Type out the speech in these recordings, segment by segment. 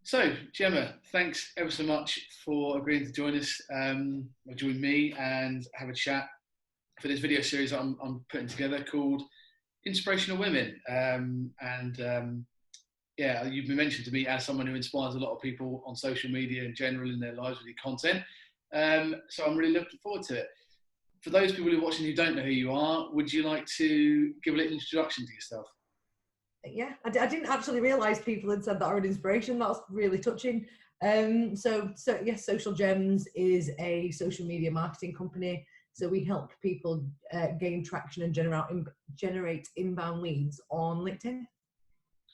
So, Gemma, thanks ever so much for agreeing to join us, or join me and have a chat for this video series I'm putting together called Inspirational Women. Yeah, you've been mentioned to me as someone who inspires a lot of people on social media in general in their lives with your content. So I'm really looking forward to it. For those people who are watching who don't know who you are, would you like to give a little introduction to yourself? Yeah, I didn't actually realise people had said that are an inspiration. That's really touching. So yes, Social Jems is a social media marketing company. So we help people gain traction and generate inbound leads on LinkedIn.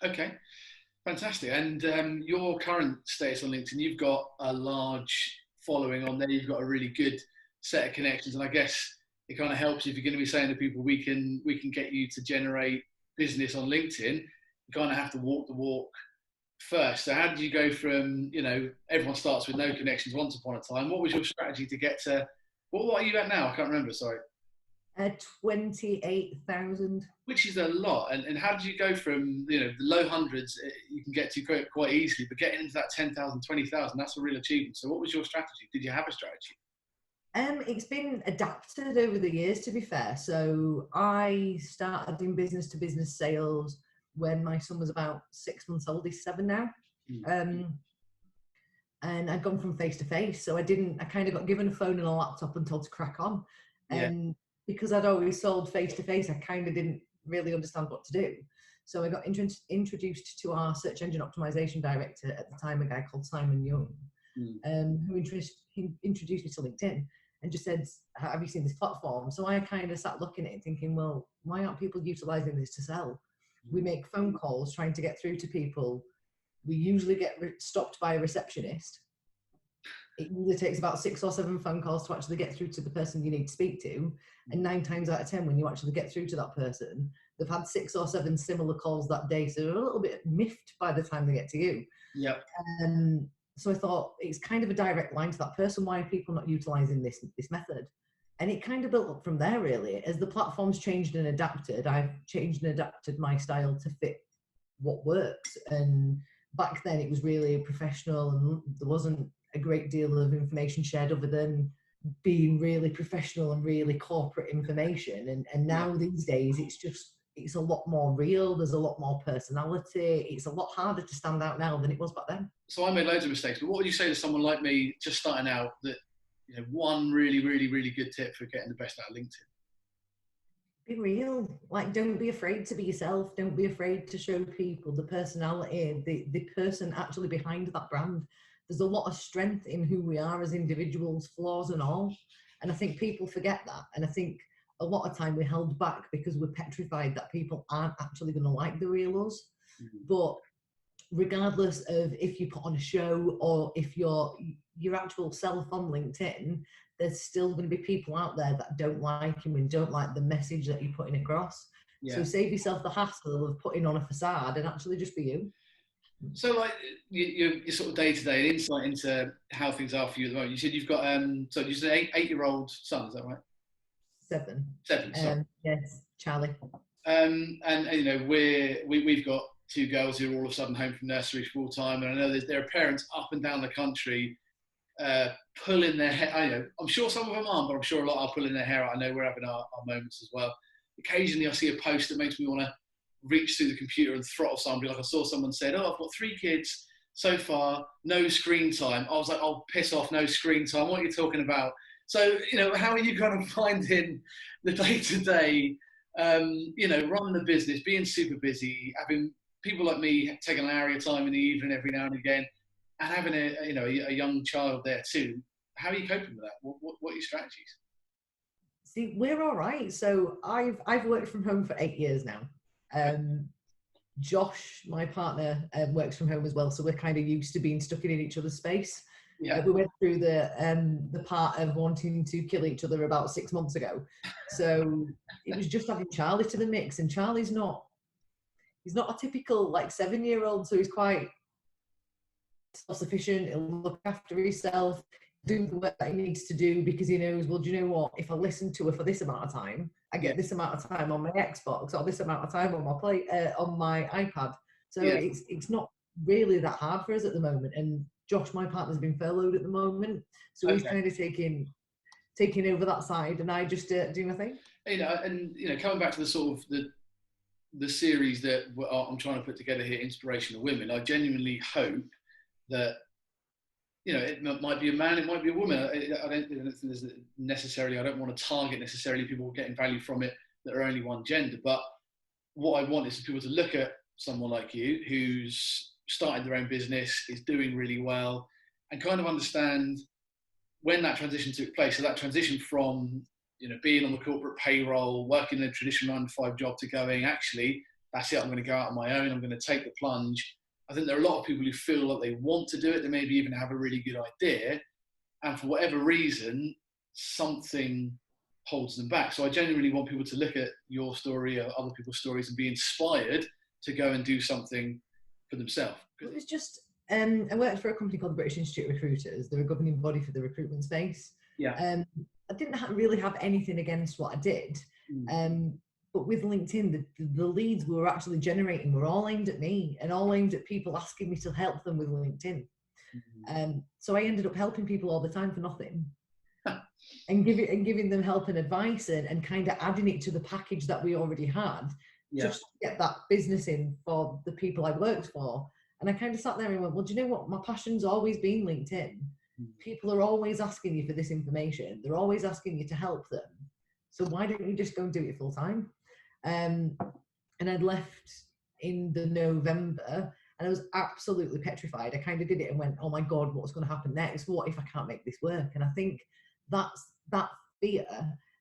Okay, fantastic. And your current status on LinkedIn, you've got a large following on there. You've got a really good set of connections, and I guess it kind of helps if you're going to be saying to people, we can get you to generate business on LinkedIn. You kind of have to walk the walk first. So how did you go from, everyone starts with no connections once upon a time. What was your strategy to get to, what are you at now? I can't remember, sorry. 28,000. Which is a lot. And how did you go from, the low hundreds you can get to quite easily, but getting into that 10,000, 20,000, that's a real achievement. So what was your strategy? Did you have a strategy? It's been adapted over the years, to be fair. So I started in business to business sales when my son was about 6 months old. He's 7 now. And I'd gone from face to face. So I kind of got given a phone and a laptop and told to crack on. And because I'd always sold face to face, I kind of didn't really understand what to do. So I got introduced to our search engine optimization director at the time, a guy called Simon Young, who introduced me to LinkedIn and just said, have you seen this platform? So I kind of sat looking at it thinking, well, why aren't people utilizing this to sell? We make phone calls trying to get through to people. We usually get stopped by a receptionist. It usually takes about 6 or 7 phone calls to actually get through to the person you need to speak to. And 9 times out of 10, when you actually get through to that person, they've had 6 or 7 similar calls that day. So they're a little bit miffed by the time they get to you. Yep. So I thought it's kind of a direct line to that person. Why are people not utilizing this method? And it kind of built up from there, really. As the platform's changed and adapted, I've changed and adapted my style to fit what works. And back then it was really professional and there wasn't a great deal of information shared other than being really professional and really corporate information. And now these days it's a lot more real. There's a lot more personality. It's a lot harder to stand out now than it was back then. So I made loads of mistakes, but what would you say to someone like me just starting out that, one really, really, really good tip for getting the best out of LinkedIn? Be real. Like, don't be afraid to be yourself. Don't be afraid to show people the personality, the person actually behind that brand. There's a lot of strength in who we are as individuals, flaws and all. And I think people forget that. And I think a lot of time we're held back because we're petrified that people aren't actually going to like the real us. But regardless of if you put on a show or if you're your actual self on LinkedIn, there's still going to be people out there that don't like you and don't like the message that you're putting across. So save yourself the hassle of putting on a facade and actually just be you. So, like, your sort of day-to-day insight into how things are for you at the moment. You said you've got, so you said eight-year-old son, is that right? 7. 7, sorry. Yes, Charlie. And we've got 2 girls who are all of a sudden home from nursery full time, and I know there are parents up and down the country pulling their hair. I'm sure some of them aren't, but I'm sure a lot are pulling their hair out. I know we're having our moments as well. Occasionally I see a post that makes me want to reach through the computer and throttle somebody. Like I saw someone said, I've got 3 kids so far, no screen time. I was like, oh, piss off, no screen time. What are you talking about? So, how are you kind of finding the day-to-day, run the business, being super busy, having people like me taking an hour of your time in the evening every now and again, and having a young child there too? How are you coping with that? What are your strategies? See, we're all right. So I've worked from home for 8 years now. Josh, my partner, works from home as well, so we're kind of used to being stuck in each other's space. We went through the part of wanting to kill each other about 6 months ago, so it was just having Charlie to the mix. And Charlie's not a typical 7-year-old, so he's quite self-sufficient. He'll look after himself, do the work that he needs to do, because he knows, well, do you know what, if I listen to her for this amount of time, I get this amount of time on my Xbox, or this amount of time on my iPad. So it's not really that hard for us at the moment. And Josh, my partner's been furloughed at the moment, so he's kind of taking over that side, and I just do my thing. Coming back to the sort of the series that I'm trying to put together here, Inspirational Women, I genuinely hope that, it might be a man, it might be a woman. I don't think there's necessarily, I don't want to target necessarily people getting value from it that are only one gender, but what I want is for people to look at someone like you who's started their own business, is doing really well, and kind of understand when that transition took place. So that transition from, being on the corporate payroll, working in a traditional 9-to-5 job, to going, actually, that's it, I'm going to go out on my own, I'm going to take the plunge. I think there are a lot of people who feel like they want to do it, they maybe even have a really good idea, and for whatever reason, something holds them back. So I genuinely want people to look at your story or other people's stories and be inspired to go and do something for themselves. It was just, I worked for a company called the British Institute of Recruiters. They're a governing body for the recruitment space. Yeah. I didn't really have anything against what I did. But with LinkedIn, the leads we were actually generating were all aimed at me and all aimed at people asking me to help them with LinkedIn. So I ended up helping people all the time for nothing. and giving them help and advice and kind of adding it to the package that we already had, just to get that business in for the people I worked for. And I kind of sat there and went, well, do you know what? My passion's always been LinkedIn. People are always asking you for this information. They're always asking you to help them. So why don't you just go and do it full time? And I'd left in the November and I was absolutely petrified. I kind of did it and went, oh my God, what's going to happen next? What if I can't make this work? And I think that's that fear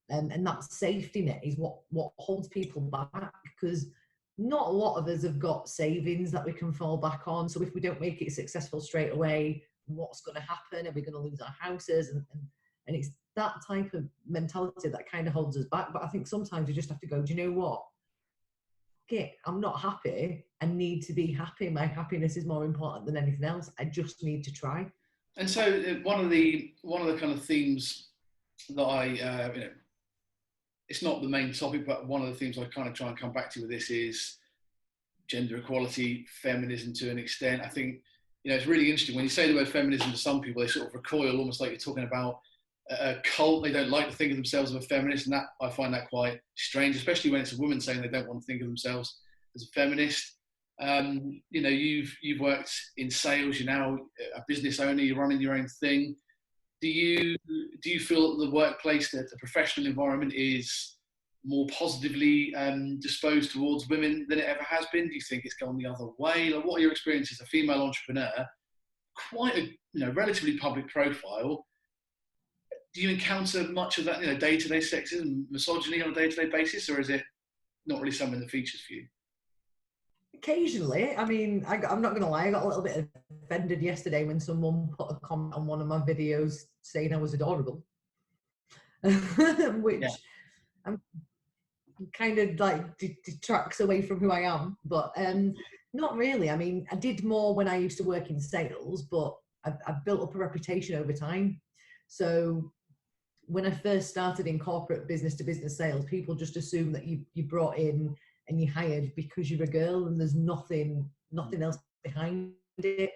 and that safety net is what holds people back, because not a lot of us have got savings that we can fall back on. So if we don't make it successful straight away, what's going to happen? Are we going to lose our houses? And it's that type of mentality that kind of holds us back. But I think sometimes you just have to go, do you know what? Okay, I'm not happy. I need to be happy. My happiness is more important than anything else. I just need to try. And so one of the kind of themes that I, it's not the main topic, but one of the themes I kind of try and come back to with this is gender equality, feminism to an extent. I think, it's really interesting when you say the word feminism to some people, they sort of recoil almost like you're talking about a cult. They don't like to think of themselves as a feminist, and that I find that quite strange, especially when it's a woman saying they don't want to think of themselves as a feminist. You've worked in sales, you're now a business owner, you're running your own thing. Do you feel that the workplace, that the professional environment is more positively disposed towards women than it ever has been? Do you think it's gone the other way? Like, what are your experiences as a female entrepreneur, quite a relatively public profile? Do you encounter much of that, day-to-day sexism, misogyny on a day-to-day basis, or is it not really something that features for you? Occasionally. I mean, I'm not going to lie, I got a little bit offended yesterday when someone put a comment on one of my videos saying I was adorable, which I'm kind of like detracts away from who I am. But not really. I mean, I did more when I used to work in sales, but I've built up a reputation over time. So when I first started in corporate business-to-business sales, people just assume that you brought in and you hired because you're a girl, and there's nothing else behind it.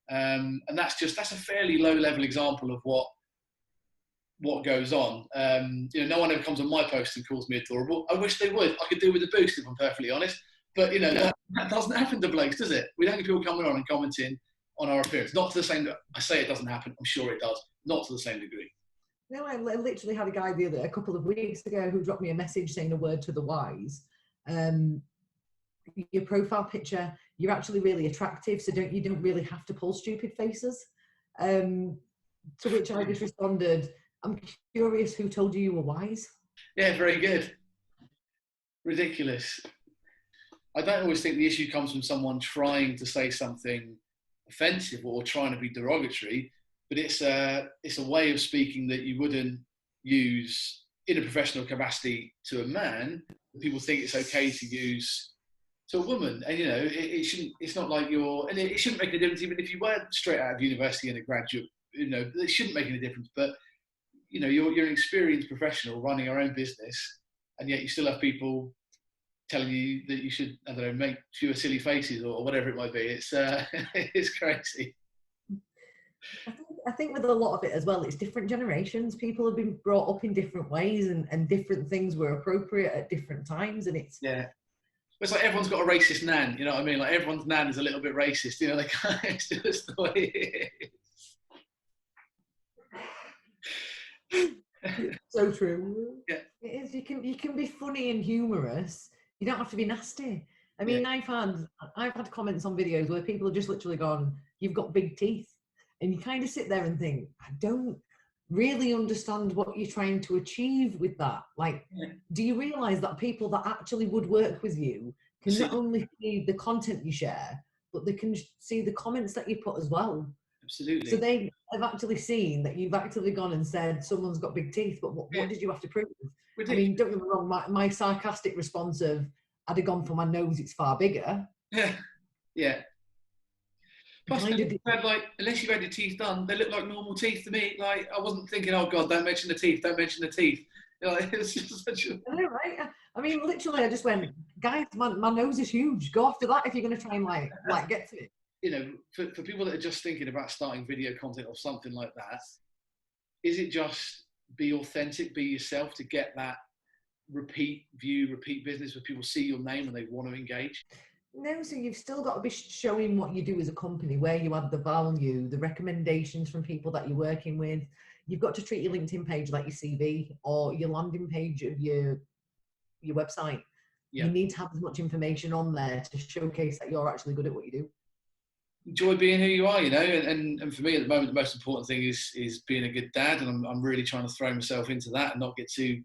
And that's a fairly low-level example of what goes on. No one ever comes on my post and calls me adorable. I wish they would. I could do with a boost, if I'm perfectly honest. But that doesn't happen to blokes, does it? We don't get people coming on and commenting on our appearance. Not to the same. I say it doesn't happen. I'm sure it does. Not to the same degree. No, I literally had a guy a couple of weeks ago who dropped me a message saying a word to the wise. Your profile picture, you're actually really attractive, so you don't really have to pull stupid faces. To which I just responded, I'm curious who told you were wise. Yeah, very good. Ridiculous. I don't always think the issue comes from someone trying to say something offensive or trying to be derogatory, but it's a way of speaking that you wouldn't use in a professional capacity to a man. People think it's okay to use to a woman, and it shouldn't. It's not like and it shouldn't make a difference even if you were straight out of university and a graduate. It shouldn't make any difference. But you're an experienced professional running your own business, and yet you still have people telling you that you should, I don't know, make fewer silly faces or whatever it might be. It's it's crazy. I think with a lot of it as well, it's different generations. People have been brought up in different ways, and different things were appropriate at different times. And it's It's like everyone's got a racist nan, you know what I mean? Like everyone's nan is a little bit racist, you know, it's just the way it is. So true. Yeah. It is. You can be funny and humorous. You don't have to be nasty. I mean, I've had comments on videos where people have just literally gone, "You've got big teeth," and you kind of sit there and think, I don't really understand what you're trying to achieve with that. Like, do you realize that people that actually would work with you can not only see the content you share, but they can see the comments that you put as well? Absolutely. So they have actually seen that you've actually gone and said someone's got big teeth, but what did you have to prove? Ridiculous. I mean, don't get me wrong, my sarcastic response of, I'd have gone for my nose, it's far bigger. Yeah. Plus, like, unless you've had your teeth done, they look like normal teeth to me. Like, I wasn't thinking, oh God, don't mention the teeth, don't mention the teeth. You know, it's just such a... I know, right? I mean, literally, I just went, guys, my nose is huge. Go after that if you're going to try and like get to it. You know, for people that are just thinking about starting video content or something like that, is it just be authentic, be yourself to get that repeat business where people see your name and they want to engage? No, so you've still got to be showing what you do as a company, where you add the value, the recommendations from people that you're working with. You've got to treat your LinkedIn page like your CV or your landing page of your website. You need to have as much information on there to showcase that you're actually good at what you do. Enjoy being who you are, you know, and for me at the moment, the most important thing is being a good dad, and I'm really trying to throw myself into that and not get too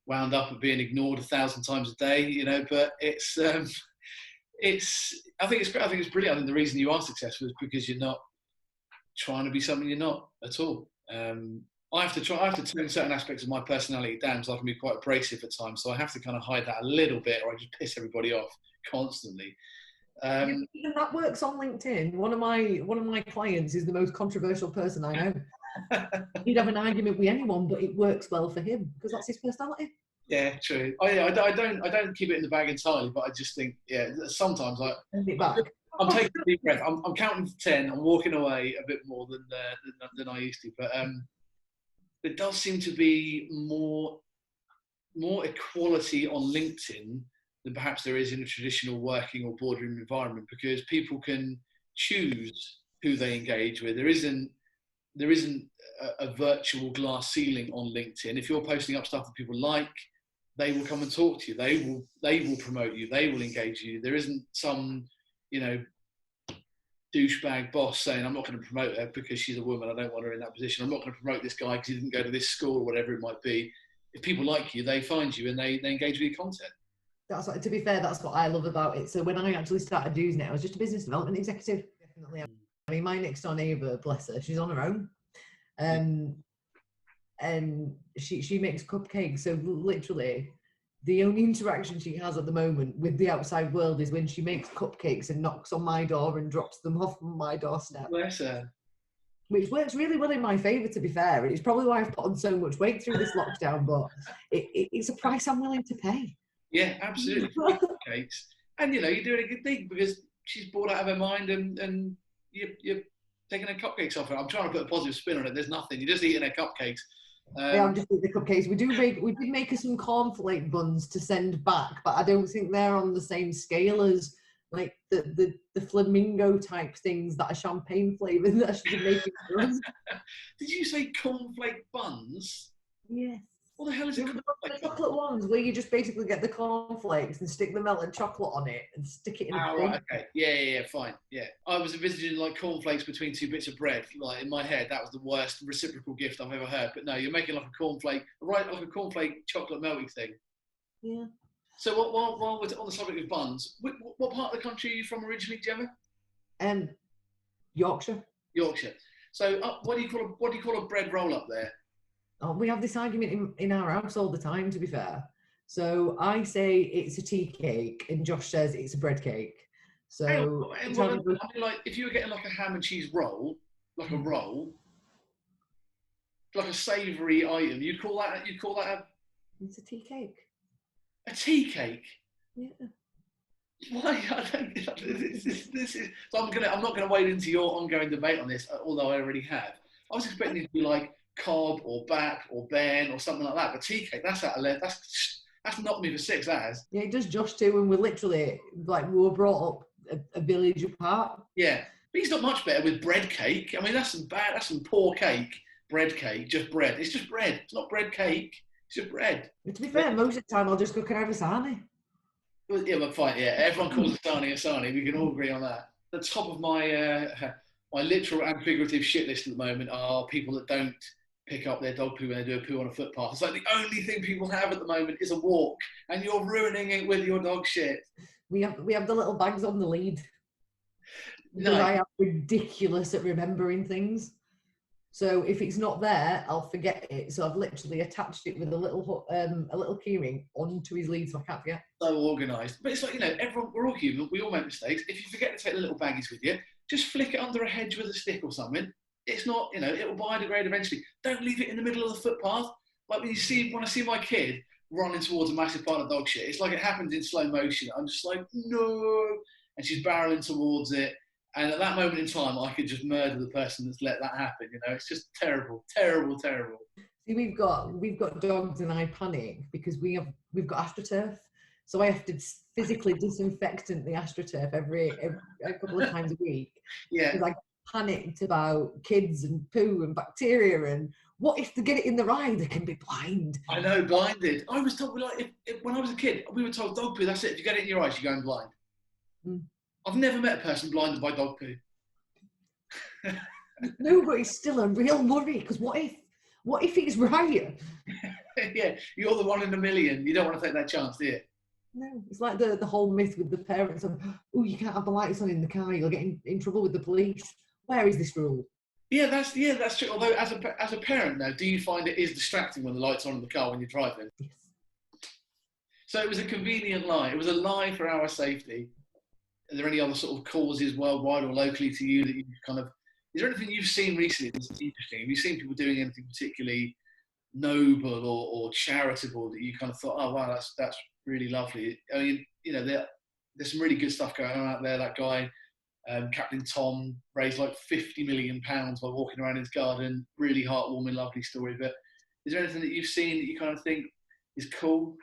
wound up at being ignored 1,000 times a day, you know. But I think it's great. I think it's brilliant. I think the reason you are successful is because you're not trying to be something you're not at all. I have to turn certain aspects of my personality down, so I can be quite abrasive at times. So I have to kind of hide that a little bit, or I just piss everybody off constantly. Even that works on LinkedIn. One of my clients is the most controversial person I know. He'd have an argument with anyone, but it works well for him because that's his personality. Yeah, true. I don't keep it in the bag entirely, but I just think, sometimes I'm taking a deep breath. I'm counting to 10. I'm walking away a bit more than I used to. But there does seem to be more equality on LinkedIn than perhaps there is in a traditional working or boardroom environment, because people can choose who they engage with. There isn't a virtual glass ceiling on LinkedIn. If you're posting up stuff that people like, they will come and talk to you. They will promote you. They will engage you. There isn't some, you know, douchebag boss saying, I'm not going to promote her because she's a woman. I don't want her in that position. I'm not going to promote this guy because he didn't go to this school or whatever it might be. If people like you, they find you and they engage with your content. To be fair, that's what I love about it. So when I actually started using it, I was just a business development executive. Definitely. I mean, my next door neighbour, bless her, she's on her own. And she makes cupcakes. So literally, the only interaction she has at the moment with the outside world is when she makes cupcakes and knocks on my door and drops them off on my doorstep. Bless her. Which works really well in my favour, to be fair. It's probably why I've put on so much weight through this lockdown, but it's a price I'm willing to pay. Yeah, absolutely. Cupcakes. And, you know, you're doing a good thing because she's bored out of her mind and you're taking her cupcakes off her. I'm trying to put a positive spin on it. There's nothing. You're just eating her cupcakes. Yeah, I'm just eating the cupcakes. We did make her some cornflake buns to send back, but I don't think they're on the same scale as like the flamingo type things that are champagne flavoured that she's making for us. Did you say cornflake buns? Yes. What the hell is it? The chocolate ones where you just basically get the cornflakes and stick the melted chocolate on it and stick it in a thing. Right, okay. Yeah, fine. Yeah. I was envisaging like cornflakes between two bits of bread. Like in my head, that was the worst reciprocal gift I've ever heard. But no, you're making like a cornflake chocolate melty thing. Yeah. So while we're on the subject of buns, what part of the country are you from originally, Jemma? Yorkshire. Yorkshire. So what do you call a bread roll up there? Oh, we have this argument in our house all the time, to be fair. So I say it's a tea cake and Josh says it's a bread cake. So I mean, like if you were getting like a ham and cheese roll, like a roll, like a savoury item, you'd call that it's a tea cake. A tea cake? Yeah. Why? I don't, this is, so I'm not gonna wade into your ongoing debate on this, although I already have. I was expecting it to be like Cobb or Bap or Ben or something like that, but tea cake, that's out of left. That's knocked me for six. That has. Yeah, it does Josh too, and we're literally like we were brought up a village apart. Yeah, but he's not much better with bread cake. I mean, that's some bad. That's some poor cake. Bread cake, just bread. It's just bread. It's not bread cake. It's just bread. And to be fair, most of the time I'll just go, can I have a sarnie? Well, yeah, but fine. Yeah, everyone calls a sarnie a sarnie. We can all agree on that. The top of my my literal and figurative shit list at the moment are people that don't pick up their dog poo when they do a poo on a footpath. It's like the only thing people have at the moment is a walk, and you're ruining it with your dog shit. We have the little bags on the lead. Because No. I am ridiculous at remembering things. So if it's not there, I'll forget it. So I've literally attached it with a little keyring onto his lead so I can't forget. So organised. But it's like, you know, everyone, we're all human, we all make mistakes. If you forget to take the little baggies with you, just flick it under a hedge with a stick or something. It's not, you know, it will biodegrade eventually. Don't leave it in the middle of the footpath. Like when I see my kid running towards a massive pile of dog shit, it's like it happens in slow motion. I'm just like, no. And she's barreling towards it. And at that moment in time, I could just murder the person that's let that happen. You know, it's just terrible, terrible, terrible. See, we've got dogs, and I panic because we've got AstroTurf, so I have to physically disinfectant the AstroTurf every a couple of times a week. Yeah. Because I panicked about kids and poo and bacteria, and what if they get it in their eye? They can be blind. I know, blinded. I was told, like, when I was a kid, we were told dog poo. That's it. If you get it in your eyes, you're going blind. Mm. I've never met a person blinded by dog poo. No, but it's still a real worry, because what if he's right? Yeah, you're the one in a million. You don't want to take that chance, do you? No, it's like the whole myth with the parents of, oh, you can't have the lights on in the car, you'll get in trouble with the police. Where is this rule? Yeah, that's true. Although as a parent now, do you find it is distracting when the lights are on in the car when you're driving? Yes. So it was a convenient lie. It was a lie for our safety. Are there any other sort of causes worldwide or locally to you that you kind of, is there anything you've seen recently that's interesting? Have you seen people doing anything particularly noble or charitable that you kind of thought, oh wow, that's really lovely? I mean, you know, there's some really good stuff going on out there. That guy, Captain Tom, raised like £50 million by walking around his garden. Really heartwarming, lovely story. But is there anything that you've seen that you kind of think is cool?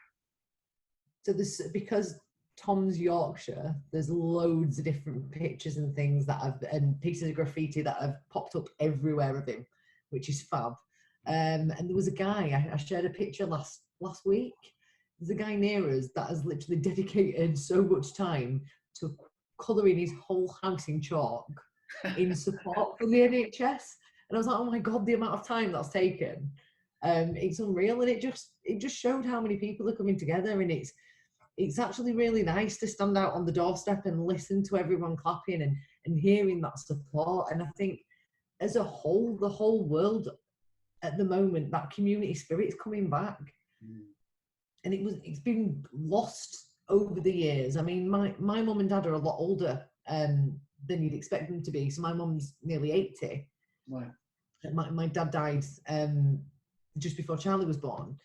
So this, because Tom's Yorkshire, there's loads of different pictures and things and pieces of graffiti that have popped up everywhere of him, which is fab. And there was a guy, I shared a picture last week. There's a guy near us that has literally dedicated so much time to colouring his whole house in chalk in support for the NHS. And I was like, oh my God, the amount of time that's taken. It's unreal. And it just showed how many people are coming together, and it's actually really nice to stand out on the doorstep and listen to everyone clapping and hearing that support. And I think as a whole, the whole world at the moment, that community spirit is coming back. Mm. And it's been lost over the years. I mean, my mum and dad are a lot older than you'd expect them to be. So my mum's nearly 80. Right. My dad died just before Charlie was born.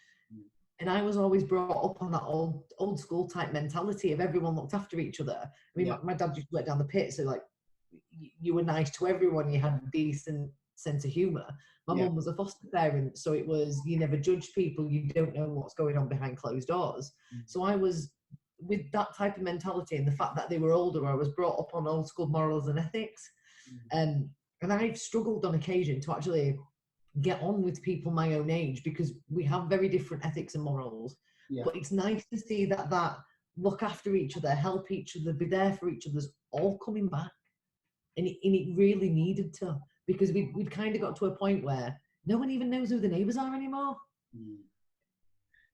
And I was always brought up on that old school type mentality of everyone looked after each other. I mean, yeah. my dad just let down the pit, so like you were nice to everyone. You had a decent sense of humour. My mum was a foster parent, so it was you never judge people. You don't know what's going on behind closed doors. Mm. So I was with that type of mentality, and the fact that they were older, I was brought up on old school morals and ethics. Mm. And I've struggled on occasion to actually get on with people my own age because we have very different ethics and morals. Yeah. But it's nice to see that look after each other, help each other, be there for each other's all coming back. And it really needed to, because we'd kind of got to a point where no one even knows who the neighbours are anymore.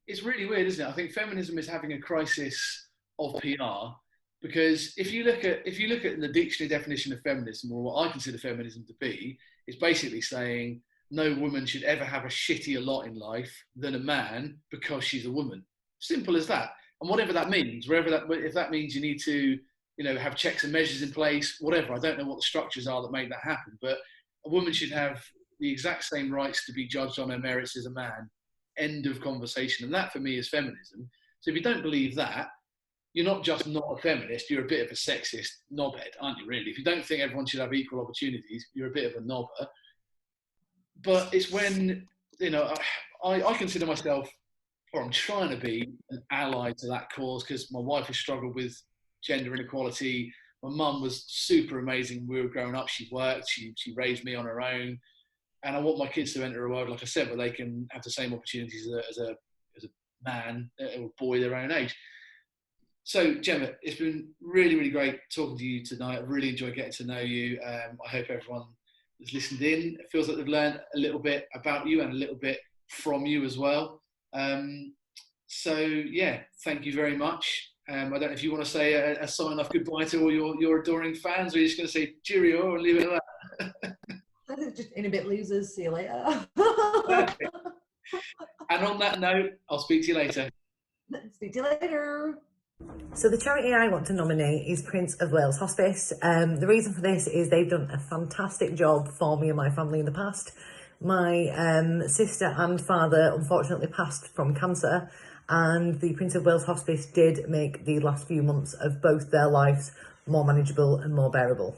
It's really weird, isn't it? I think feminism is having a crisis of PR, because if you look at the dictionary definition of feminism, or what I consider feminism to be, it's basically saying no woman should ever have a shittier lot in life than a man because she's a woman. Simple as that. And whatever that means, if that means you need to, you know, have checks and measures in place, whatever. I don't know what the structures are that make that happen, but a woman should have the exact same rights to be judged on her merits as a man. End of conversation. And that for me is feminism. So if you don't believe that, you're not just not a feminist, you're a bit of a sexist knobhead, aren't you, really? If you don't think everyone should have equal opportunities, you're a bit of a knobber. But it's when, you know, I consider myself, or I'm trying to be, an ally to that cause, because my wife has struggled with gender inequality. My mum was super amazing when we were growing up. She worked, she raised me on her own. And I want my kids to enter a world, like I said, where they can have the same opportunities as a man or boy their own age. So, Jemma, it's been really, really great talking to you tonight. I've really enjoyed getting to know you. I hope everyone that's listened in feels like they've learned a little bit about you and a little bit from you as well. So, yeah, thank you very much. I don't know if you want to say a sign-off goodbye to all your adoring fans, or you're just going to say cheerio and leave it at that. Just in a bit, losers. See you later. Perfect. And on that note, I'll speak to you later. Speak to you later. So the charity I want to nominate is Prince of Wales Hospice. The reason for this is they've done a fantastic job for me and my family in the past. My sister and father unfortunately passed from cancer, and the Prince of Wales Hospice did make the last few months of both their lives more manageable and more bearable.